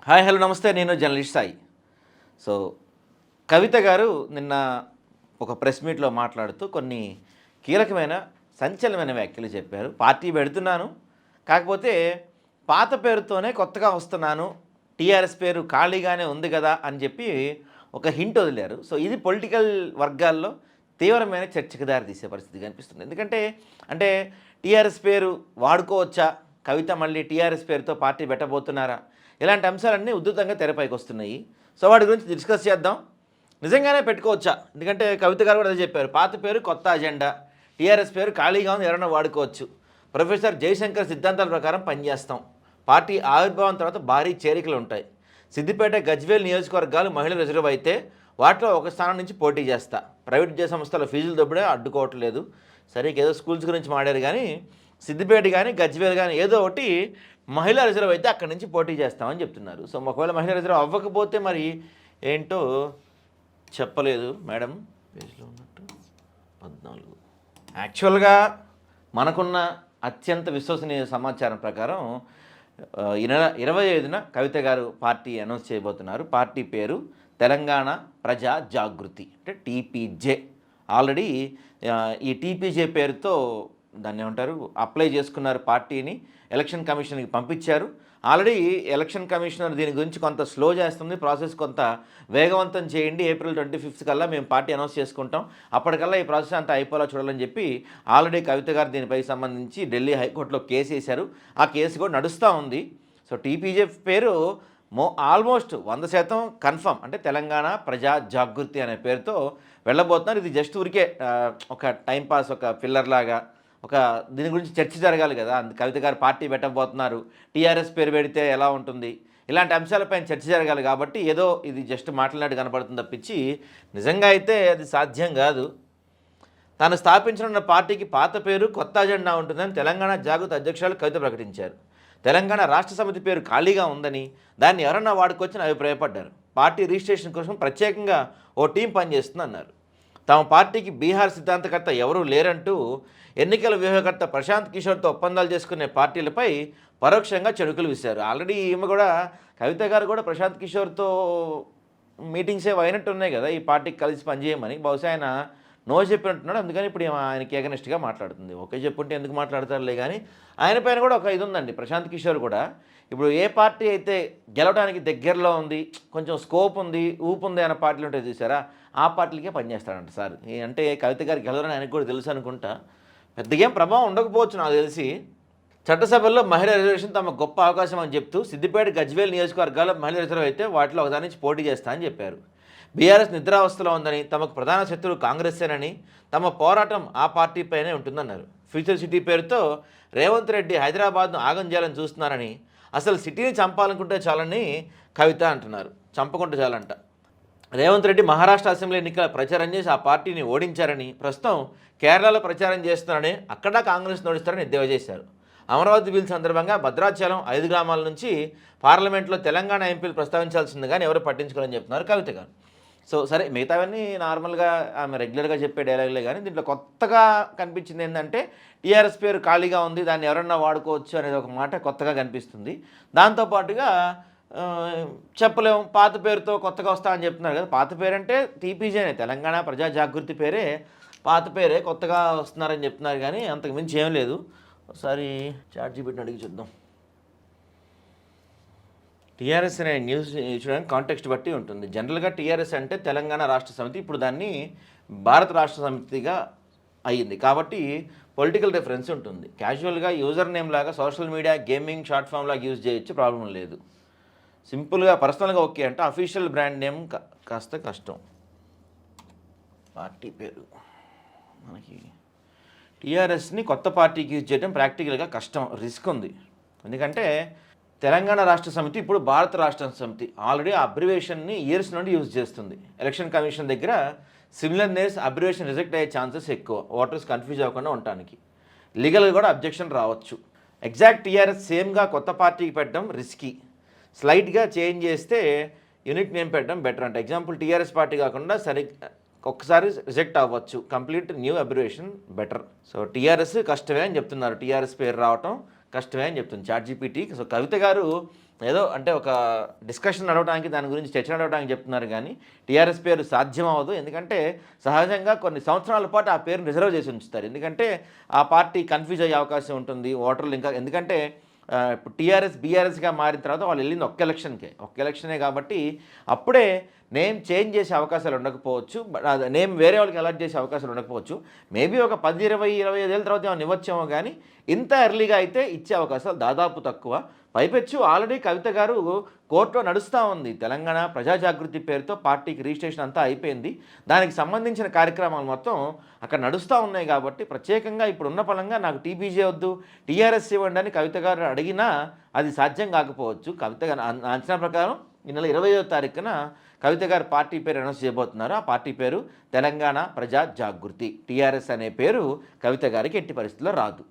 Hi hello నమస్తే. నేను journalist Sai. So కవిత గారు నిన్న ఒక ప్రెస్ మీట్లో మాట్లాడుతూ కొన్ని కీలకమైన సంచలనమైన వ్యాఖ్యలు చెప్పారు. పార్టీ పెడుతున్నాను, కాకపోతే పాత పేరుతోనే కొత్తగా వస్తున్నాను, టీఆర్ఎస్ పేరు ఖాళీగానే ఉంది కదా అని చెప్పి ఒక హింట్ వదిలారు. సో ఇది పొలిటికల్ వర్గాల్లో తీవ్రమైన చర్చకు దారితీసే పరిస్థితి కనిపిస్తుంది. ఎందుకంటే అంటే టీఆర్ఎస్ పేరు వాడుకోవచ్చా, కవిత మళ్ళీ టీఆర్ఎస్ పేరుతో పార్టీ పెట్టబోతున్నారా, ఇలాంటి అంశాలన్నీ ఉధృతంగా తెరపైకి వస్తున్నాయి. సో వాటి గురించి డిస్కస్ చేద్దాం. నిజంగానే పెట్టుకోవచ్చా? ఎందుకంటే కవిత గారు కూడా అదే చెప్పారు, పాత పేరు కొత్త అజెండా, టీఆర్ఎస్ పేరు ఖాళీగా ఉంది, ఎవరైనా వాడుకోవచ్చు, ప్రొఫెసర్ జయశంకర్ సిద్ధాంతాల ప్రకారం పనిచేస్తాం, పార్టీ ఆవిర్భావం తర్వాత భారీ చేరికలు ఉంటాయి, సిద్దిపేట గజ్వేల్ నియోజకవర్గాలు మహిళలు రిజర్వ్ అయితే వాటిలో ఒక స్థానం నుంచి పోటీ చేస్తా, ప్రైవేట్ విద్యా సంస్థల ఫీజులు దొబ్బడే అడ్డుకోవట్లేదు. సరే ఏదో స్కూల్స్ గురించి మాడారు కానీ సిద్దిపేట కానీ గజ్వేల్ కానీ ఏదో ఒకటి మహిళా రిజర్వ్ అయితే అక్కడి నుంచి పోటీ చేస్తామని చెప్తున్నారు. సో ఒకవేళ మహిళా రిజర్వ్ అవ్వకపోతే మరి ఏంటో చెప్పలేదు మేడం. పేజ్లో ఉన్నట్టు 14. యాక్చువల్గా మనకున్న అత్యంత విశ్వసనీయ సమాచారం ప్రకారం ఈ నెల 25న కవిత గారు పార్టీ అనౌన్స్ చేయబోతున్నారు. పార్టీ పేరు తెలంగాణ ప్రజా జాగృతి, అంటే టీపీజే. ఆల్రెడీ ఈ టీపీజే పేరుతో దాన్ని ఏమంటారు, అప్లై చేసుకున్నారు, పార్టీని ఎలక్షన్ కమిషన్కి పంపించారు. ఆల్రెడీ ఎలక్షన్ కమిషనర్ దీని గురించి కొంత స్లో చేస్తుంది, ప్రాసెస్ కొంత వేగవంతం చేయండి, April 25 కల్లా మేము పార్టీ అనౌన్స్ చేసుకుంటాం, అప్పటికల్లా ఈ ప్రాసెస్ అంతా అయిపోలా చూడాలని చెప్పి ఆల్రెడీ కవిత గారు దీనిపై సంబంధించి ఢిల్లీ హైకోర్టులో కేసు వేశారు. ఆ కేసు కూడా నడుస్తూ ఉంది. సో టీపీజే పేరు ఆల్మోస్ట్ 100% కన్ఫర్మ్, అంటే తెలంగాణ ప్రజా జాగృతి అనే పేరుతో వెళ్ళబోతున్నారు. ఇది జస్ట్ ఊరికే ఒక టైంపాస్, ఒక ఫిల్లర్ లాగా, ఒక దీని గురించి చర్చ జరగాలి కదా. కవిత గారు పార్టీ పెట్టబోతున్నారు, టీఆర్ఎస్ పేరు పెడితే ఎలా ఉంటుంది, ఇలాంటి అంశాలపైన చర్చ జరగాలి కాబట్టి ఏదో ఇది జస్ట్ మాట్లాడినట్టు కనపడుతుంది తప్పించి నిజంగా అయితే అది సాధ్యం కాదు. తాను స్థాపించనున్న పార్టీకి పాత పేరు కొత్త అజెండా ఉంటుందని తెలంగాణ జాగృతి అధ్యక్షురాలు కవిత ప్రకటించారు. తెలంగాణ రాష్ట్ర సమితి పేరు ఖాళీగా ఉందని, దాన్ని ఎవరన్నా వాడుకోవచ్చని అభిప్రాయపడ్డారు. పార్టీ రిజిస్ట్రేషన్ కోసం ప్రత్యేకంగా ఓ టీం పనిచేస్తుంది అన్నారు. తమ పార్టీకి బీహార్ సిద్ధాంతకర్త ఎవరూ లేరంటూ ఎన్నికల వ్యూహకర్త ప్రశాంత్ కిషోర్తో ఒప్పందాలు చేసుకునే పార్టీలపై పరోక్షంగా చెడుకులు విసిరారు. ఆల్రెడీ ఈమె కూడా, కవిత గారు కూడా ప్రశాంత్ కిషోర్తో మీటింగ్స్ ఏవి అయినట్టు ఉన్నాయి కదా, ఈ పార్టీకి కలిసి పనిచేయమని. బహుశా ఆయన నో చెప్పినట్టున్నాడు, అందుకని ఇప్పుడు ఆయనకి ఎగనెస్ట్గా మాట్లాడుతుంది. ఓకే చెప్పుంటే ఎందుకు మాట్లాడతారులే కానీ ఆయన పైన కూడా ఒక ఇది ఉందండి. ప్రశాంత్ కిషోర్ కూడా ఇప్పుడు ఏ పార్టీ అయితే గెలవడానికి దగ్గరలో ఉంది, కొంచెం స్కోప్ ఉంది, ఊపు ఉంది అనే పార్టీలు ఉంటాయి చూసారా, ఆ పార్టీలకే పనిచేస్తాడంట సార్. అంటే కవిత గారికి గెలవరని ఆయనకు కూడా తెలుసు అనుకుంటా. పెద్దగా ఏం ప్రభావం ఉండకపోవచ్చు నాకు తెలిసి. చట్టసభల్లో మహిళా రిజర్వేషన్ తమ గొప్ప అవకాశం అని చెప్తూ సిద్దిపేట గజ్వేల్ నియోజకవర్గాల్లో మహిళా రిజర్వ్ అయితే వాటిలో ఒకదాని నుంచి పోటీ చేస్తా అని చెప్పారు. బీఆర్ఎస్ నిద్రావస్థలో ఉందని, తమకు ప్రధాన శత్రువు కాంగ్రెస్సేనని, తమ పోరాటం ఆ పార్టీపైనే ఉంటుందన్నారు. ఫ్యూచర్ సిటీ పేరుతో రేవంత్ రెడ్డి హైదరాబాద్ను ఆగం చేయాలని చూస్తున్నారని, అసలు సిటీని చంపాలనుకుంటే చాలని కవిత అంటున్నారు. చంపకుంటే చాలంట. రేవంత్ రెడ్డి మహారాష్ట్ర అసెంబ్లీ ఎన్నికల ప్రచారం చేసి ఆ పార్టీని ఓడించారని, ప్రస్తుతం కేరళలో ప్రచారం చేస్తున్నారని, అక్కడ కాంగ్రెస్ ఓడిస్తారని ఎద్దేవా చేశారు. అమరావతి బిల్ సందర్భంగా భద్రాచలం 5 గ్రామాల నుంచి పార్లమెంట్లో తెలంగాణ ఎంపీలు ప్రస్తావించాల్సింది కానీ ఎవరు పట్టించుకోవాలని చెప్తున్నారు కవిత గారు. సో సరే, మిగతావన్నీ నార్మల్గా ఆమె రెగ్యులర్గా చెప్పే డైలాగులే కానీ దీంట్లో కొత్తగా కనిపించింది ఏంటంటే టీఆర్ఎస్ పేరు ఖాళీగా ఉంది, దాన్ని ఎవరన్నా వాడుకోవచ్చు అనేది ఒక మాట కొత్తగా కనిపిస్తుంది. దాంతోపాటుగా చెప్పలేము, పాత పేరుతో కొత్తగా వస్తా అని చెప్తున్నారు కదా. పాత పేరు అంటే టీపీజేనే, తెలంగాణ ప్రజా జాగృతి పేరే పాత పేరే, కొత్తగా వస్తున్నారని చెప్తున్నారు కానీ అంతకు మించి ఏం లేదు. ఒకసారి చాట్‌జీపీటీని అడిగి చూద్దాం. టీఆర్ఎస్ అనే న్యూస్ చూడడానికి కాంటెక్స్ట్ బట్టి ఉంటుంది. జనరల్గా టీఆర్ఎస్ అంటే తెలంగాణ రాష్ట్ర సమితి, ఇప్పుడు దాన్ని భారత రాష్ట్ర సమితిగా అయ్యింది కాబట్టి పొలిటికల్ రిఫరెన్స్ ఉంటుంది. క్యాజువల్గా యూజర్ నేమ్ లాగా social media, gaming, short form లాగా యూజ్ చేయొచ్చు, ప్రాబ్లం లేదు. సింపుల్గా పర్సనల్గా ఓకే అంటే అఫీషియల్ బ్రాండ్ నేమ్ కాస్త కష్టం. పార్టీ పేరు మనకి టీఆర్ఎస్ని కొత్త పార్టీకి యూజ్ చేయడం ప్రాక్టికల్గా కష్టం, రిస్క్ ఉంది. ఎందుకంటే తెలంగాణ రాష్ట్ర సమితి ఇప్పుడు భారత రాష్ట్ర సమితి, ఆల్రెడీ ఆ అబ్రివేషన్ని ఇయర్స్ నుండి యూజ్ చేస్తుంది. ఎలక్షన్ కమిషన్ దగ్గర సిమిలర్ నేమ్స్ అబ్రివేషన్ రిజెక్ట్ అయ్యే ఛాన్సెస్ ఎక్కువ, ఓటర్స్ కన్ఫ్యూజ్ అవ్వకుండా ఉండటానికి. లీగల్గా కూడా అబ్జెక్షన్ రావచ్చు. ఎగ్జాక్ట్ టీఆర్ఎస్ సేమ్గా కొత్త పార్టీకి పెట్టడం రిస్కీ, స్లైట్గా చేంజ్ చేస్తే యూనిట్ నేమ్ పెట్టడం బెటర్ అంట. ఎగ్జాంపుల్ టీఆర్ఎస్ పార్టీ కాకుండా ఒక్కసారి రిజెక్ట్ అవ్వచ్చు, complete new abbreviation better. So TRS కష్టమే అని చెప్తున్నారు, టీఆర్ఎస్ పేరు రావటం కష్టమే అని చెప్తుంది చాట్‌జీపీటీ. సో కవిత గారు ఏదో అంటే ఒక డిస్కషన్ నడవడానికి దాని గురించి చర్చ నడవడానికి చెప్తున్నారు కానీ టీఆర్ఎస్ పేరు సాధ్యం అవ్వదు. ఎందుకంటే సహజంగా కొన్ని సంవత్సరాల పాటు ఆ పేరుని రిజర్వ్ చేసి ఉంచుతారు. ఎందుకంటే ఆ పార్టీ కన్‌ఫ్యూజ్ అయ్యే అవకాశం ఉంటుంది. ఓటర్లు ఇంకా ఎందుకంటే ఇప్పుడు టీఆర్ఎస్, బీఆర్ఎస్‌గా మారిన తర్వాత వాళ్ళు వెళ్ళింది ఒక్క ఎలక్షన్‌కే. ఒక్క ఎలక్షనే కాబట్టి అప్పుడే నేమ్ చేంజ్ చేసే అవకాశాలు ఉండకపోవచ్చు. బట్ అది నేమ్ వేరే వాళ్ళకి అలాట్ చేసే అవకాశాలు ఉండకపోవచ్చు. మేబీ ఒక 10, 20, 25 ఏళ్ల తర్వాత ఏమైనా ఇవ్వచ్చేమో కానీ ఇంత ఎర్లీగా అయితే ఇచ్చే అవకాశాలు దాదాపు తక్కువ. పైపెచ్చు ఆల్రెడీ కవిత గారు కోర్టులో నడుస్తూ ఉంది. తెలంగాణ ప్రజా జాగృతి పేరుతో పార్టీకి రిజిస్ట్రేషన్ అంతా అయిపోయింది. దానికి సంబంధించిన కార్యక్రమాలు మొత్తం అక్కడ నడుస్తూ ఉన్నాయి కాబట్టి ప్రత్యేకంగా ఇప్పుడున్న పలంగా నాకు టీబీజే వద్దు, టీఆర్ఎస్ ఇవ్వండి అని కవిత గారు అడిగినా అది సాధ్యం కాకపోవచ్చు. కవిత గారు నా అంచనా ప్రకారం ఈ నెల 20వ తారీఖున కవిత గారు పార్టీ పేరు అనౌన్స్ చేయబోతున్నారు. ఆ పార్టీ పేరు తెలంగాణ ప్రజా జాగృతి. టీఆర్ఎస్ అనే పేరు కవిత గారికి ఎట్టి పరిస్థితుల్లో రాదు.